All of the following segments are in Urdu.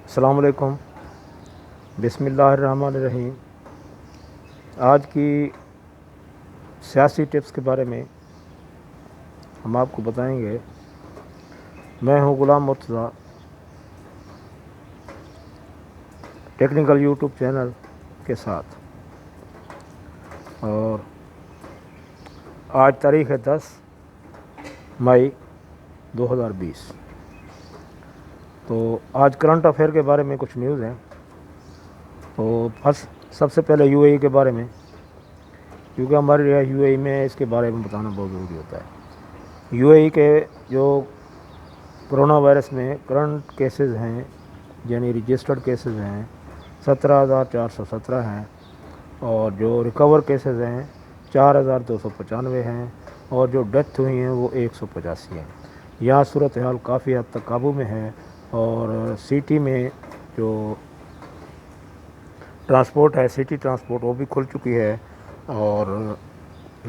السلام علیکم، بسم اللہ الرحمن الرحیم۔ آج کی سیاسی ٹپس کے بارے میں ہم آپ کو بتائیں گے۔ میں ہوں Ghulam Murtaza, technical YouTube channel کے ساتھ، اور آج تاریخ ہے 10 مئی 2020۔ تو آج کرنٹ افیئر کے بارے میں کچھ نیوز ہیں۔ تو سب سے پہلے یو اے ای کے بارے میں، کیونکہ ہمارے یو اے ای میں اس کے بارے میں بتانا بہت ضروری ہوتا ہے۔ یو اے ای کے جو کرونا وائرس میں کرنٹ کیسز ہیں، یعنی رجسٹرڈ کیسز ہیں 17,417 ہیں، اور جو ریکور کیسز ہیں 4,295 ہیں، اور جو ڈیتھ ہوئی ہیں وہ 185 ہیں۔ یہاں صورتحال کافی حد تک قابو میں ہے، اور سٹی میں جو ٹرانسپورٹ ہے، سٹی ٹرانسپورٹ، وہ بھی کھل چکی ہے، اور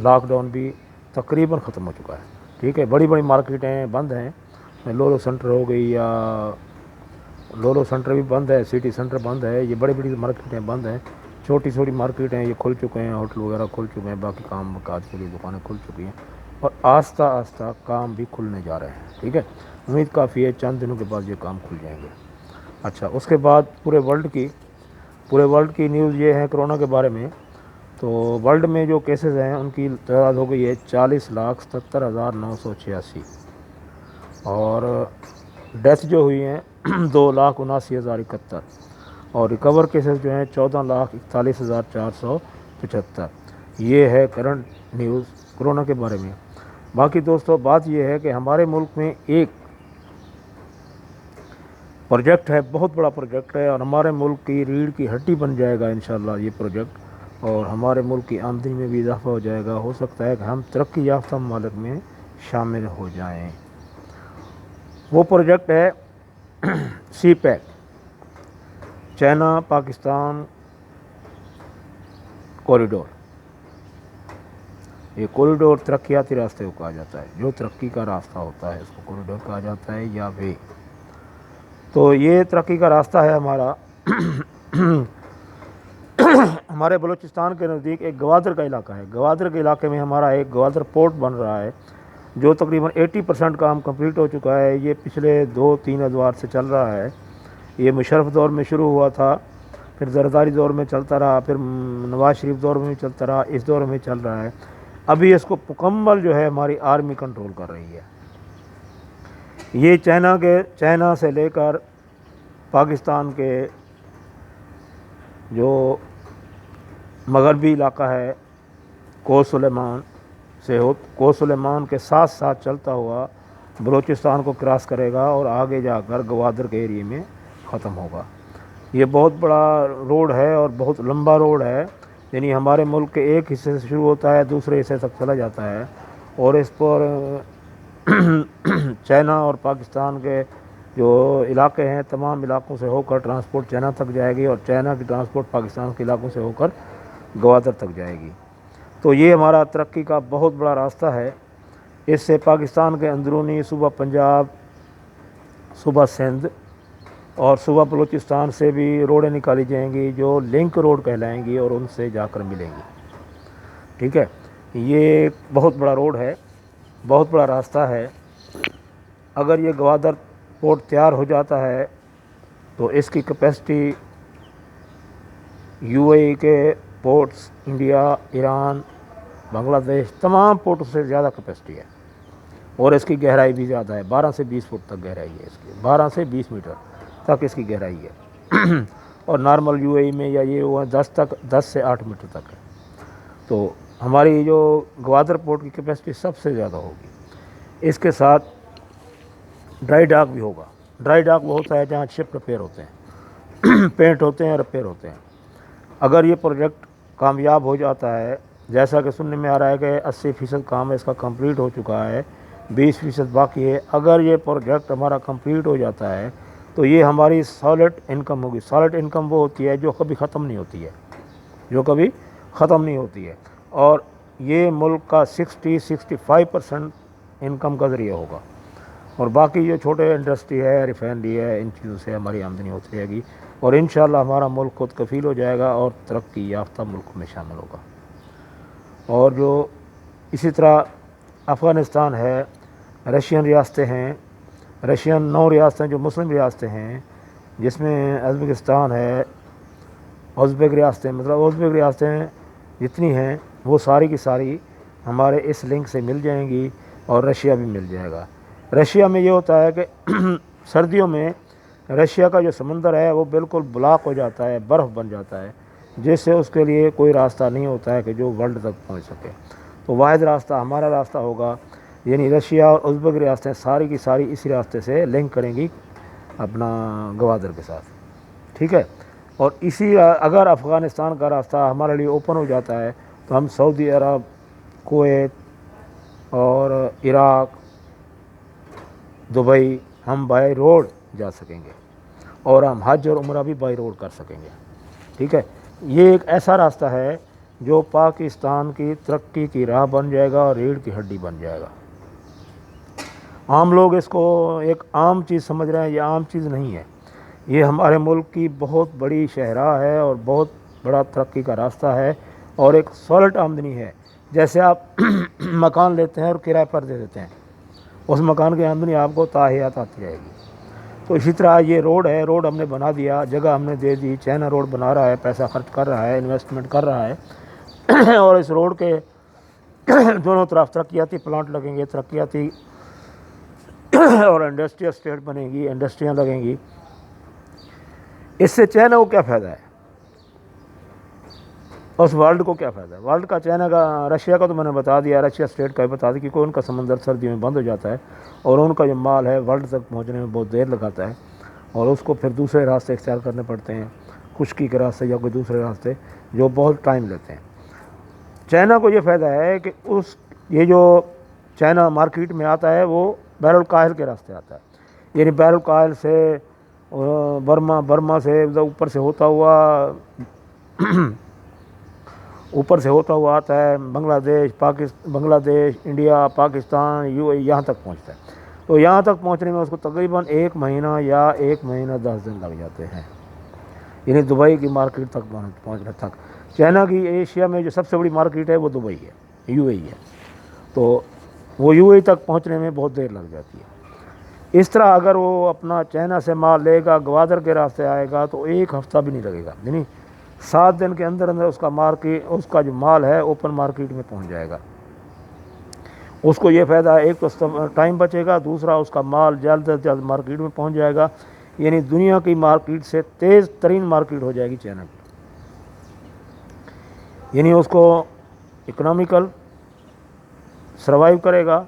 لاک ڈاؤن بھی تقریباً ختم ہو چکا ہے۔ ٹھیک ہے، بڑی بڑی مارکیٹیں بند ہیں، لولو سینٹر ہو گئی، یا لولو سینٹر بھی بند ہے، سٹی سینٹر بند ہے، یہ بڑی بڑی مارکیٹیں بند ہیں۔ چھوٹی چھوٹی مارکیٹیں یہ کھل چکے ہیں، ہوٹل وغیرہ کھل چکے ہیں، باقی کام کاج کے لیے دکانیں کھل چکی ہیں، اور آہستہ آہستہ کام بھی کھلنے جا رہے ہیں۔ ٹھیک ہے، امید کافی ہے چند دنوں کے بعد یہ کام کھل جائیں گے۔ اچھا، اس کے بعد پورے ورلڈ کی نیوز یہ ہے کرونا کے بارے میں۔ تو ورلڈ میں جو کیسز ہیں ان کی تعداد ہو گئی ہے 40,77,986، اور ڈیتھ جو ہوئی ہیں 2,79,071، اور ریکور کیسز جو ہیں 14,41,475۔ یہ ہے کرنٹ نیوز کرونا کے بارے میں۔ باقی دوستو، بات یہ ہے کہ ہمارے ملک میں ایک پروجیکٹ ہے، بہت بڑا پروجیکٹ ہے، اور ہمارے ملک کی ریڑھ کی ہڈی بن جائے گا انشاءاللہ یہ پروجیکٹ، اور ہمارے ملک کی آمدنی میں بھی اضافہ ہو جائے گا۔ ہو سکتا ہے کہ ہم ترقی یافتہ ممالک میں شامل ہو جائیں۔ وہ پروجیکٹ ہے سی پیک، چائنا پاکستان کوریڈور۔ یہ کوریڈور ترقیاتی راستے کو کہا جاتا ہے، جو ترقی کا راستہ ہوتا ہے اس کو کوریڈور کہا جاتا ہے، یا وے۔ تو یہ ترقی کا راستہ ہے ہمارا ہمارے بلوچستان کے نزدیک ایک گوادر کا علاقہ ہے۔ گوادر کے علاقے میں ہمارا ایک گوادر پورٹ بن رہا ہے، جو تقریباً 80% کام کمپلیٹ ہو چکا ہے۔ یہ پچھلے 2-3 ادوار سے چل رہا ہے۔ یہ مشرف دور میں شروع ہوا تھا، پھر زرداری دور میں چلتا رہا، پھر نواز شریف دور میں بھی چلتا رہا، اس دور میں چل رہا ہے۔ ابھی اس کو مکمل جو ہے ہماری آرمی کنٹرول کر رہی ہے۔ یہ چائنا سے لے کر پاکستان کے جو مغربی علاقہ ہے کو سلیمان کے ساتھ ساتھ چلتا ہوا بلوچستان کو کراس کرے گا، اور آگے جا کر گوادر کے ایریے میں ختم ہوگا۔ یہ بہت بڑا روڈ ہے، اور بہت لمبا روڈ ہے، یعنی ہمارے ملک کے ایک حصے سے شروع ہوتا ہے، دوسرے حصے تک چلا جاتا ہے، اور اس پر چائنا اور پاکستان کے جو علاقے ہیں تمام علاقوں سے ہو کر ٹرانسپورٹ چائنا تک جائے گی، اور چائنا کی ٹرانسپورٹ پاکستان کے علاقوں سے ہو کر گوادر تک جائے گی۔ تو یہ ہمارا ترقی کا بہت بڑا راستہ ہے۔ اس سے پاکستان کے اندرونی صوبہ پنجاب، صوبہ سندھ اور صوبہ بلوچستان سے بھی روڈیں نکالی جائیں گی، جو لنک روڈ کہلائیں گی، اور ان سے جا کر ملیں گی۔ ٹھیک ہے، یہ بہت بڑا روڈ ہے، بہت بڑا راستہ ہے۔ اگر یہ گوادر پورٹ تیار ہو جاتا ہے تو اس کی کیپیسٹی یو اے ای کے پورٹس، انڈیا، ایران، بنگلہ دیش، تمام پورٹوں سے زیادہ کیپیسٹی ہے، اور اس کی گہرائی بھی زیادہ ہے۔ 12 سے 20 فٹ تک گہرائی ہے اس کی، 12 سے 20 میٹر تک اس کی گہرائی ہے، اور نارمل یو اے ای میں یا یہ ہوا 10 سے 8 میٹر تک ہے۔ تو ہماری جو گوادر پورٹ کی کیپیسٹی سب سے زیادہ ہوگی۔ اس کے ساتھ ڈرائی ڈاک بھی ہوگا۔ ڈرائی ڈاک وہ ہوتا ہے جہاں شپ ریپیئر ہوتے ہیں، پینٹ ہوتے ہیں، ریپیئر ہوتے ہیں۔ اگر یہ پروجیکٹ کامیاب ہو جاتا ہے، جیسا کہ سننے میں آ رہا ہے کہ 80% کام اس کا کمپلیٹ ہو چکا ہے، 20% باقی ہے۔ اگر یہ پروجیکٹ ہمارا کمپلیٹ ہو جاتا ہے تو یہ ہماری سالڈ انکم ہوگی۔ سالڈ انکم وہ ہوتی ہے جو کبھی ختم نہیں ہوتی ہے، اور یہ ملک کا 60-65% انکم کا ذریعہ ہوگا، اور باقی جو چھوٹے انڈسٹری ہے، ریفائنری ہے، ان چیزوں سے ہماری آمدنی ہوتی رہے گی، اور انشاءاللہ ہمارا ملک خود کفیل ہو جائے گا اور ترقی یافتہ ملک میں شامل ہوگا۔ اور جو اسی طرح افغانستان ہے، رشین ریاستیں ہیں، رشین 9 ریاستیں جو مسلم ریاستیں ہیں، جس میں ازبکستان ہے، ازبک ریاستیں، مطلب ازبک ریاستیں جتنی ہیں وہ ساری کی ساری ہمارے اس لنک سے مل جائیں گی، اور رشیا بھی مل جائے گا۔ رشیا میں یہ ہوتا ہے کہ سردیوں میں رشیا کا جو سمندر ہے وہ بالکل بلاک ہو جاتا ہے، برف بن جاتا ہے، جس سے اس کے لیے کوئی راستہ نہیں ہوتا ہے کہ جو ورلڈ تک پہنچ سکے۔ تو واحد راستہ ہمارا راستہ ہوگا، یعنی رشیا اور ازبک ریاستیں ساری کی ساری اسی راستے سے لنک کریں گی اپنا گوادر کے ساتھ، ٹھیک ہے۔ اور اسی اگر افغانستان کا راستہ ہمارے لیے اوپن ہو جاتا ہے تو ہم سعودی عرب، کویت اور عراق، دبئی ہم بائی روڈ جا سکیں گے، اور ہم حج اور عمرہ بھی بائی روڈ کر سکیں گے، ٹھیک ہے۔ یہ ایک ایسا راستہ ہے جو پاکستان کی ترقی کی راہ بن جائے گا اور ریڑھ کی ہڈی بن جائے گا۔ عام لوگ اس کو ایک عام چیز سمجھ رہے ہیں، یہ عام چیز نہیں ہے، یہ ہمارے ملک کی بہت بڑی شاہراہ ہے اور بہت بڑا ترقی کا راستہ ہے، اور ایک سالڈ آمدنی ہے۔ جیسے آپ مکان لیتے ہیں اور کرائے پر دے دیتے ہیں، اس مکان کی آمدنی آپ کو تاحیات آتی رہے گی۔ تو اسی طرح یہ روڈ ہے، روڈ ہم نے بنا دیا، جگہ ہم نے دے دی، چائنا روڈ بنا رہا ہے، پیسہ خرچ کر رہا ہے، انویسٹمنٹ کر رہا ہے، اور اس روڈ کے دونوں طرف ترقیاتی پلانٹ لگیں گے، ترقیاتی اور انڈسٹریل اسٹیٹ بنے گی، انڈسٹریاں لگیں گی۔ اس سے چائنا کو کیا فائدہ ہے، اس ورلڈ کو کیا فائدہ ہے؟ ورلڈ کا، چائنا کا، رشیا کا تو میں نے بتا دیا، رشیا اسٹیٹ کا بھی بتا دیا، کیونکہ ان کا سمندر سردیوں میں بند ہو جاتا ہے، اور ان کا جو مال ہے ورلڈ تک پہنچنے میں بہت دیر لگاتا ہے، اور اس کو پھر دوسرے راستے اختیار کرنے پڑتے ہیں، خشکی کے راستے یا کوئی دوسرے راستے، جو بہت ٹائم لیتے ہیں۔ چائنا کو یہ فائدہ ہے کہ یہ جو چائنا مارکیٹ میں آتا ہے وہ بحر الکاہل کے راستے آتا ہے، یعنی بحر الکاہل سے برما سے اوپر سے ہوتا ہوا آتا ہے، بنگلہ دیش، انڈیا، پاکستان، UAE، یہاں تک پہنچتا ہے۔ تو یہاں تک پہنچنے میں اس کو تقریباً 1 مہینہ یا 1 مہینہ 10 دن لگ جاتے ہیں، یعنی دبئی کی مارکیٹ تک پہنچنے تک۔ چائنا کی ایشیا میں جو سب سے بڑی مارکیٹ ہے وہ دبئی ہے، UAE ہے، تو وہ UAE تک پہنچنے میں بہت دیر لگ جاتی ہے۔ اس طرح اگر وہ اپنا چائنا سے مال لے گا، گوادر کے راستے آئے گا تو 1 ہفتہ بھی نہیں لگے گا، یعنی 7 دن کے اندر اس کا جو مال ہے اوپن مارکیٹ میں پہنچ جائے گا۔ اس کو یہ فائدہ ہے، ایک تو ٹائم بچے گا، دوسرا اس کا مال جلد از جلد مارکیٹ میں پہنچ جائے گا، یعنی دنیا کی مارکیٹ سے تیز ترین مارکیٹ ہو جائے گی چائنا کی، یعنی اس کو اکنامیکل سروائیو کرے گا۔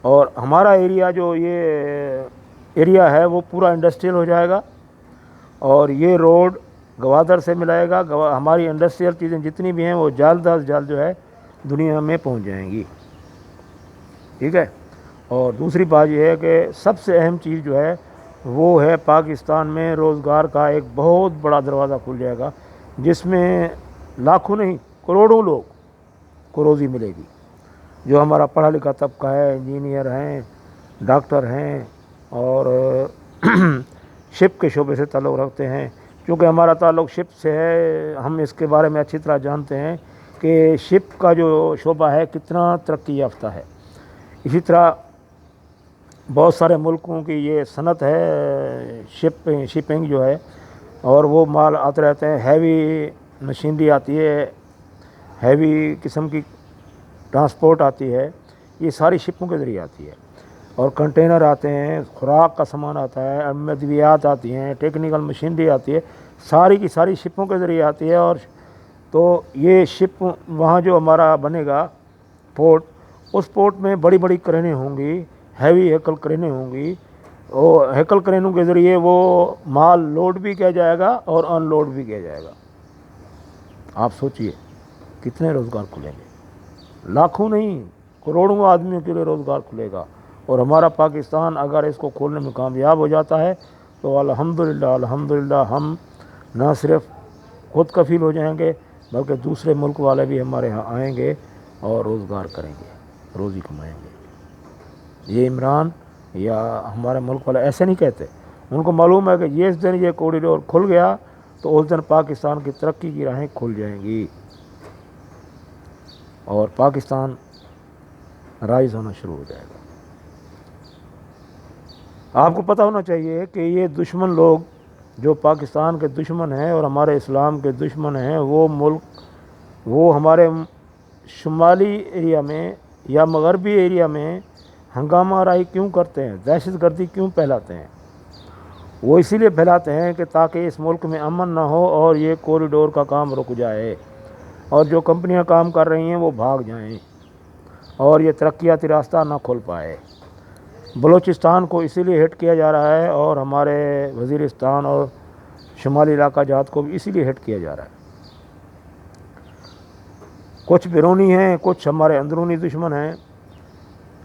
اور ہمارا ایریا، جو یہ ایریا ہے وہ پورا انڈسٹریل ہو جائے گا، اور یہ روڈ گوادر سے ملائے گا، ہماری انڈسٹریل چیزیں جتنی بھی ہیں وہ جلد از جلد جو ہے دنیا میں پہنچ جائیں گی، ٹھیک ہے۔ اور دوسری بات یہ ہے کہ سب سے اہم چیز جو ہے وہ ہے پاکستان میں روزگار کا ایک بہت بڑا دروازہ کھل جائے گا، جس میں لاکھوں نہیں کروڑوں لوگ کو روزی ملے گی۔ جو ہمارا پڑھا لکھا طبقہ ہے، انجینئر ہیں، ڈاکٹر ہیں، اور شپ کے شعبے سے تعلق رکھتے ہیں، کیونکہ ہمارا تعلق شپ سے ہے، ہم اس کے بارے میں اچھی طرح جانتے ہیں کہ شپ کا جو شعبہ ہے کتنا ترقی یافتہ ہے۔ اسی طرح بہت سارے ملکوں کی یہ صنعت ہے، شپنگ جو ہے، اور وہ مال آتے رہتے ہیں، ہیوی مشینری آتی ہے، ہیوی قسم کی ٹرانسپورٹ آتی ہے، یہ ساری شپوں کے ذریعے آتی ہے، اور کنٹینر آتے ہیں، خوراک کا سامان آتا ہے، ادویات آتی ہیں، ٹیکنیکل مشینری آتی ہے، ساری کی ساری شپوں کے ذریعے آتی ہے۔ اور تو یہ شپ وہاں جو ہمارا بنے گا پورٹ، اس پورٹ میں بڑی بڑی کرینیں ہوں گی، ہیوی ہیکل کرینیں ہوں گی، اور ہیکل کرینوں کے ذریعے وہ مال لوڈ بھی کیا جائے گا اور ان لوڈ بھی کیا جائے گا۔ آپ سوچئے کتنے روزگار کھلیں گے، لاکھوں نہیں کروڑوں آدمیوں کے لیے روزگار کھلے گا۔ اور ہمارا پاکستان اگر اس کو کھولنے میں کامیاب ہو جاتا ہے تو الحمدللہ ہم نہ صرف خود کفیل ہو جائیں گے بلکہ دوسرے ملک والے بھی ہمارے ہاں آئیں گے اور روزگار کریں گے، روزی کمائیں گے۔ یہ عمران یا ہمارے ملک والے ایسے نہیں کہتے. ان کو معلوم ہے کہ جس دن یہ کوریڈور کھل گیا تو اس دن پاکستان کی ترقی کی راہیں کھل جائیں گی اور پاکستان رائز ہونا شروع ہو جائے گا. آپ کو پتہ ہونا چاہیے کہ یہ دشمن لوگ جو پاکستان کے دشمن ہیں اور ہمارے اسلام کے دشمن ہیں، وہ ہمارے شمالی ایریا میں یا مغربی ایریا میں ہنگامہ آرائی کیوں کرتے ہیں، دہشت گردی کیوں پھیلاتے ہیں؟ وہ اسی لیے پھیلاتے ہیں کہ تاکہ اس ملک میں امن نہ ہو اور یہ کوریڈور کا کام رک جائے اور جو کمپنیاں کام کر رہی ہیں وہ بھاگ جائیں اور یہ ترقیاتی راستہ نہ کھل پائے. بلوچستان کو اسی لیے ہٹ کیا جا رہا ہے اور ہمارے وزیرستان اور شمالی علاقہ جات کو بھی اسی لیے ہٹ کیا جا رہا ہے. کچھ بیرونی ہیں، کچھ ہمارے اندرونی دشمن ہیں.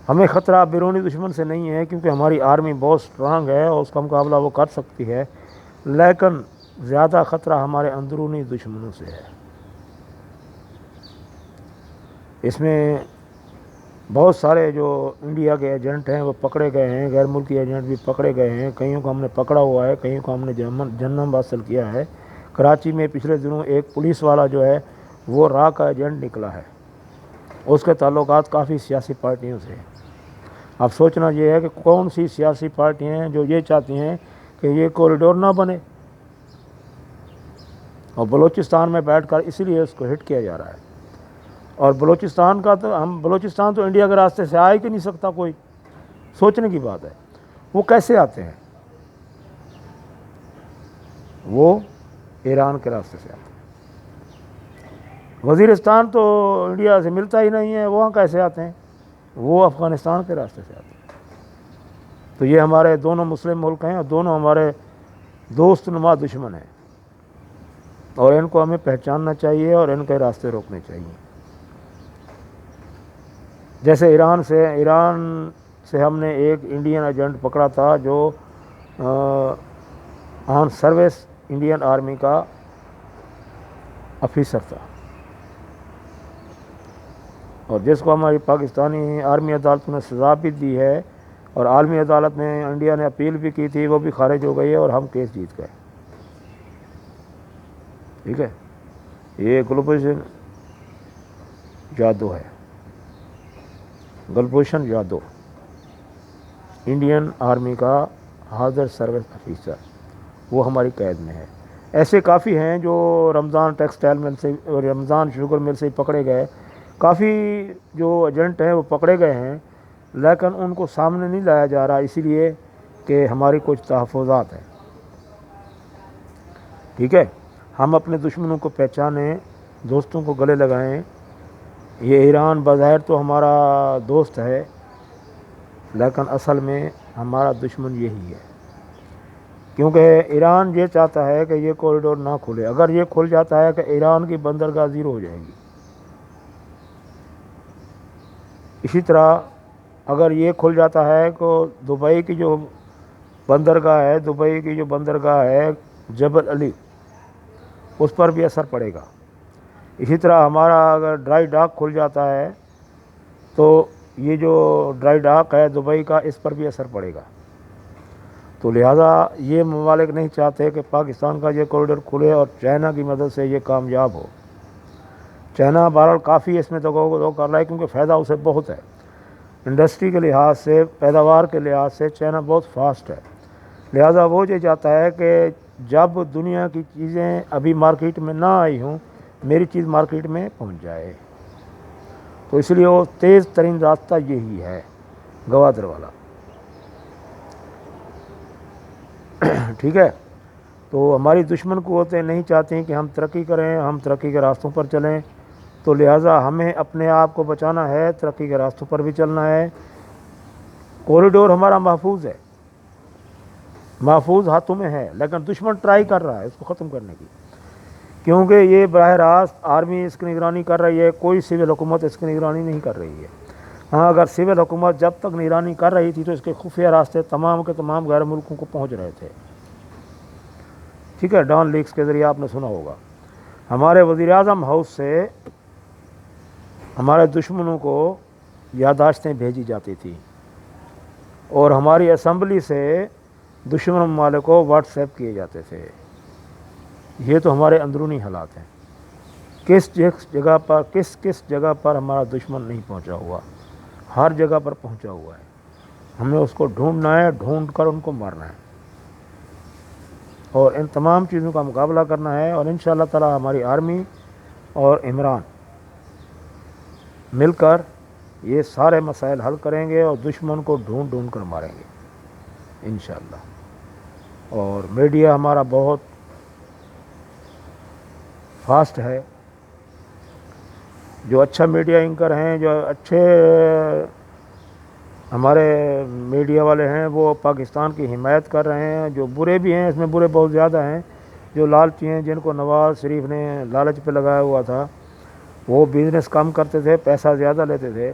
ہمیں خطرہ بیرونی دشمن سے نہیں ہے کیونکہ ہماری آرمی بہت سٹرانگ ہے اور اس کا مقابلہ وہ کر سکتی ہے، لیکن زیادہ خطرہ ہمارے اندرونی دشمنوں سے ہے. اس میں بہت سارے جو انڈیا کے ایجنٹ ہیں وہ پکڑے گئے ہیں، غیر ملکی ایجنٹ بھی پکڑے گئے ہیں. کئیوں کو ہم نے پکڑا ہوا ہے، کئیوں کو ہم نے جنم حاصل کیا ہے. کراچی میں پچھلے دنوں ایک پولیس والا جو ہے وہ راہ کا ایجنٹ نکلا ہے. اس کے تعلقات کافی سیاسی پارٹیوں سے ہیں. اب سوچنا یہ ہے کہ کون سی سیاسی پارٹیاں ہیں جو یہ چاہتی ہیں کہ یہ کوریڈور نہ بنے اور بلوچستان میں بیٹھ کر اسی لیے اس کو ہٹ کیا جا رہا ہے. اور بلوچستان تو انڈیا کے راستے سے آ ہی نہیں سکتا کوئی. سوچنے کی بات ہے وہ کیسے آتے ہیں، وہ ایران کے راستے سے آتے ہیں. وزیرستان تو انڈیا سے ملتا ہی نہیں ہے، وہاں کیسے آتے ہیں؟ وہ افغانستان کے راستے سے آتے ہیں. تو یہ ہمارے دونوں مسلم ملک ہیں اور دونوں ہمارے دوست نما دشمن ہیں اور ان کو ہمیں پہچاننا چاہیے اور ان کے راستے روکنے چاہیے. جیسے ایران سے ہم نے ایک انڈین ایجنٹ پکڑا تھا جو آن سروس انڈین آرمی کا افیسر تھا اور جس کو ہماری پاکستانی آرمی عدالت نے سزا بھی دی ہے اور عالمی عدالت میں انڈیا نے اپیل بھی کی تھی، وہ بھی خارج ہو گئی ہے اور ہم کیس جیت گئے. ٹھیک ہے، یہ گلبھوشن جادو ہے. گلبھوشن یادو انڈین آرمی کا حاضر سروس افیسر، وہ ہماری قید میں ہے. ایسے کافی ہیں جو رمضان ٹیکسٹائل مل سے اور رمضان شوگر مل سے پکڑے گئے. کافی جو ایجنٹ ہیں وہ پکڑے گئے ہیں لیکن ان کو سامنے نہیں لایا جا رہا اسی لیے کہ ہماری کچھ تحفظات ہیں. ٹھیک ہے، ہم اپنے دشمنوں کو پہچانیں، دوستوں کو گلے لگائیں. یہ ایران بظاہر تو ہمارا دوست ہے لیکن اصل میں ہمارا دشمن یہی ہے کیونکہ ایران یہ چاہتا ہے کہ یہ کوریڈور نہ کھلے. اگر یہ کھل جاتا ہے کہ ایران کی بندرگاہ زیرو ہو جائے گی. اسی طرح اگر یہ کھل جاتا ہے تو دبئی کی جو بندرگاہ ہے جبل علی، اس پر بھی اثر پڑے گا. اسی طرح ہمارا اگر ڈرائی ڈاک کھل جاتا ہے تو یہ جو ڈرائی ڈاک ہے دبئی کا، اس پر بھی اثر پڑے گا. تو لہٰذا یہ ممالک نہیں چاہتے کہ پاکستان کا یہ کوریڈور کھلے اور چائنا کی مدد سے یہ کامیاب ہو. چائنا بہرحال کافی اس میں تو کر رہا ہے کیونکہ فائدہ اسے بہت ہے. انڈسٹری کے لحاظ سے، پیداوار کے لحاظ سے چائنا بہت فاسٹ ہے. لہٰذا وہ یہ چاہتا ہے کہ جب دنیا کی چیزیں ابھی مارکیٹ میں نہ آئی ہوں، میری چیز مارکیٹ میں پہنچ جائے. تو اس لیے وہ تیز ترین راستہ یہی ہے، گوادر والا. ٹھیک ہے، تو ہماری دشمن قوتیں نہیں چاہتی کہ ہم ترقی کریں، ہم ترقی کے راستوں پر چلیں. تو لہٰذا ہمیں اپنے آپ کو بچانا ہے، ترقی کے راستوں پر بھی چلنا ہے. کوریڈور ہمارا محفوظ ہے، محفوظ ہاتھوں میں ہے، لیکن دشمن ٹرائی کر رہا ہے اس کو ختم کرنے کی کیونکہ یہ براہ راست آرمی اس کی نگرانی کر رہی ہے، کوئی سول حکومت اس کی نگرانی نہیں کر رہی ہے. ہاں، اگر سول حکومت جب تک نگرانی کر رہی تھی تو اس کے خفیہ راستے تمام کے تمام غیر ملکوں کو پہنچ رہے تھے. ٹھیک ہے، ڈان لیکس کے ذریعے آپ نے سنا ہوگا. ہمارے وزیر اعظم ہاؤس سے ہمارے دشمنوں کو یادداشتیں بھیجی جاتی تھی اور ہماری اسمبلی سے دشمن ممالک کو واٹس ایپ کیے جاتے تھے۔ یہ تو ہمارے اندرونی حالات ہیں۔ کس جگہ پر ہمارا دشمن نہیں پہنچا ہوا، ہر جگہ پر پہنچا ہوا ہے۔ ہمیں اس کو ڈھونڈنا ہے، ڈھونڈ کر ان کو مارنا ہے، اور ان تمام چیزوں کا مقابلہ کرنا ہے، اور انشاءاللہ تعالی ہماری آرمی اور عمران مل کر یہ سارے مسائل حل کریں گے اور دشمن کو ڈھونڈ ڈھونڈ کر ماریں گے انشاءاللہ۔ اور میڈیا ہمارا بہت فاسٹ ہے، جو اچھا میڈیا اینکر ہیں، جو اچھے ہمارے میڈیا والے ہیں، وہ پاکستان کی حمایت کر رہے ہیں۔ جو برے بھی ہیں، اس میں برے بہت زیادہ ہیں، جو لالچی ہیں، جن کو نواز شریف نے لالچ پہ لگایا ہوا تھا، وہ بزنس کم کرتے تھے، پیسہ زیادہ لیتے تھے،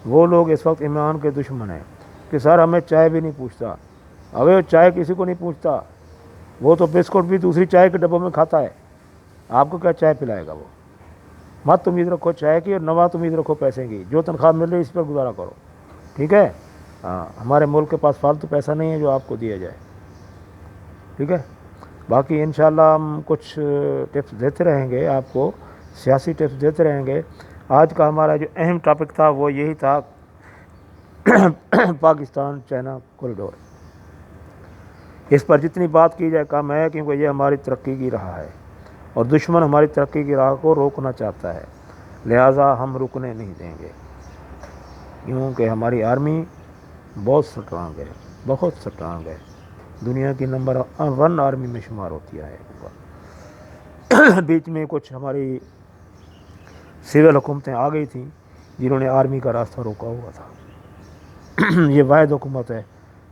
وہ لوگ اس وقت عمران کے دشمن ہیں کہ سر ہمیں چائے بھی نہیں پوچھتا۔ ابے چائے کسی کو نہیں پوچھتا، وہ تو بسکٹ بھی دوسری چائے کے ڈبوں میں کھاتا ہے، آپ کو کیا چائے پلائے گا وہ؟ مت امید رکھو چائے کی، اور نہ تم امید رکھو پیسے کی، جو تنخواہ مل رہی ہے اس پر گزارا کرو، ٹھیک ہے؟ ہاں، ہمارے ملک کے پاس فالتو پیسہ نہیں ہے جو آپ کو دیا جائے، ٹھیک ہے؟ باقی انشاءاللہ ہم کچھ ٹپس دیتے رہیں گے آپ کو، سیاسی ٹپس دیتے رہیں گے۔ آج کا ہمارا جو اہم ٹاپک تھا وہ یہی تھا، پاکستان چائنا کوریڈور۔ اس پر جتنی بات کی جائے کم ہے، کیونکہ یہ ہماری ترقی کی راہ ہے، اور دشمن ہماری ترقی کی راہ کو روکنا چاہتا ہے، لہٰذا ہم رکنے نہیں دیں گے، کیونکہ ہماری آرمی بہت سٹرانگ ہے، بہت سٹرانگ ہے، دنیا کی نمبر 1 آرمی میں شمار ہوتی ہے۔ بیچ میں کچھ ہماری سول حکومتیں آ گئی تھیں جنہوں نے آرمی کا راستہ روکا ہوا تھا۔ یہ واحد حکومت ہے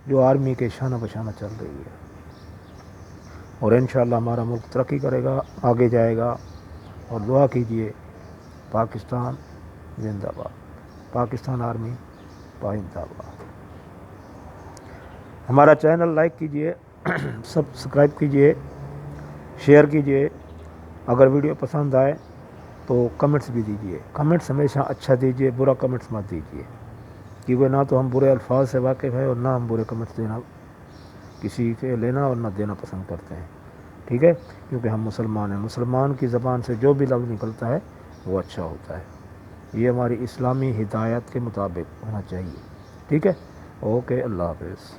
جو آرمی کے شانہ بشانہ چل رہی ہے، اور انشاءاللہ ہمارا ملک ترقی کرے گا، آگے جائے گا۔ اور دعا کیجئے، پاکستان زندہ باد، پاکستان آرمی زندہ باد۔ ہمارا چینل لائک کیجئے، سبسکرائب کیجئے، شیئر کیجئے۔ اگر ویڈیو پسند آئے تو کمنٹس بھی دیجئے، کمنٹس ہمیشہ اچھا دیجئے، برا کمنٹس مت دیجئے، کیونکہ نہ تو ہم برے الفاظ سے واقف ہیں، اور نہ ہم برے کمنٹس دینا کسی سے لینا اور نہ دینا پسند کرتے ہیں، ٹھیک ہے؟ کیونکہ ہم مسلمان ہیں، مسلمان کی زبان سے جو بھی لفظ نکلتا ہے وہ اچھا ہوتا ہے، یہ ہماری اسلامی ہدایت کے مطابق ہونا چاہیے، ٹھیک ہے؟ اوکے، اللہ حافظ۔